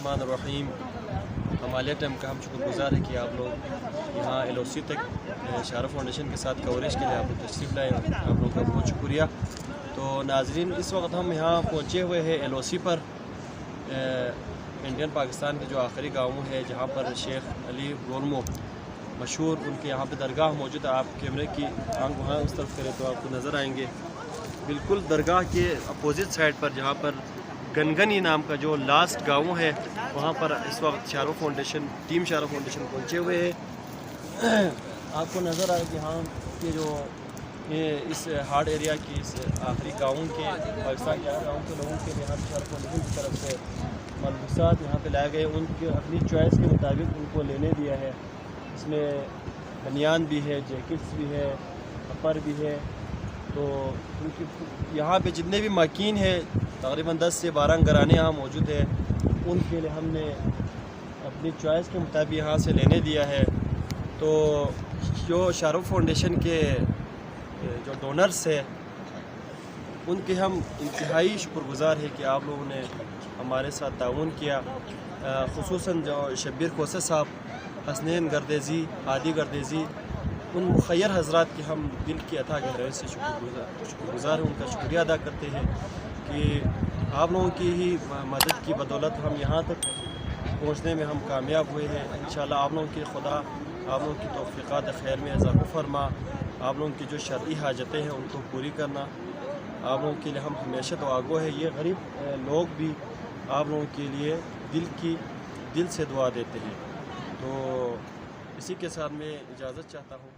الرحمن الرحیم۔ ہمالیہ ٹائم کا ہم شکر گزار ہے کہ آپ لوگ یہاں LOC تک اشارہ فاؤنڈیشن کے ساتھ کوریج کے لیے آپ لوگ تشریف لائے، آپ لوگوں کا بہت شکریہ۔ تو ناظرین، اس وقت ہم یہاں پہنچے ہوئے ہیں LOC پر، انڈین پاکستان کے جو آخری گاؤں ہے جہاں پر شیخ علی گولمو مشہور، ان کے یہاں پہ درگاہ موجود ہے۔ آپ کیمرے کی آنکھ وہاں اس طرف کریں تو آپ کو نظر آئیں گے، بالکل درگاہ کے اپوزٹ سائڈ پر جہاں پر گنگنی نام کا جو لاسٹ گاؤں ہے، وہاں پر اس وقت شارو فاؤنڈیشن ٹیم شارو فاؤنڈیشن پہنچے ہوئے ہیں۔ آپ کو نظر آئے کہ ہاں یہ جو اس ہارڈ ایریا کی اس آخری گاؤں کے پاکستان کے گاؤں کے لوگوں کے لیے شارو فاؤنڈیشن کی طرف سے ملبوسات یہاں پہ لائے گئے، ان کی اپنی چوائس کے مطابق ان کو لینے دیا ہے۔ اس میں بنیان بھی ہے، جیکٹس بھی ہے، اپر بھی ہے۔ تو ان کی یہاں پہ جتنے بھی ماکین ہیں، تقریباً 10 سے 12 گھرانے یہاں موجود ہیں، ان کے لیے ہم نے اپنی چوائس کے مطابق یہاں سے لینے دیا ہے۔ تو جو شارو فاؤنڈیشن کے جو ڈونرز ہیں، ان کے ہم انتہائی شکر گزار ہیں کہ آپ لوگوں نے ہمارے ساتھ تعاون کیا، خصوصاً جو شبیر کوسے صاحب، حسنین گردیزی، عادی گردیزی، ان مخیر حضرات کی ہم دل کی عطا گہرائی سے شکر گزار ہیں، ان کا شکریہ ادا کرتے ہیں کہ آپ لوگوں کی ہی مدد کی بدولت ہم یہاں تک پہنچنے میں ہم کامیاب ہوئے ہیں۔ انشاءاللہ آپ لوگوں کی خدا آپ لوگوں کی توفیقات خیر میں اضافہ فرما، آپ لوگوں کی جو شرعی حاجتیں ہیں ان کو پوری کرنا، آپ لوگوں کے لیے ہم ہمیشہ تو آگو ہے۔ یہ غریب لوگ بھی آپ لوگوں کے لیے دل سے دعا دیتے ہیں۔ تو اسی کے ساتھ میں اجازت چاہتا ہوں۔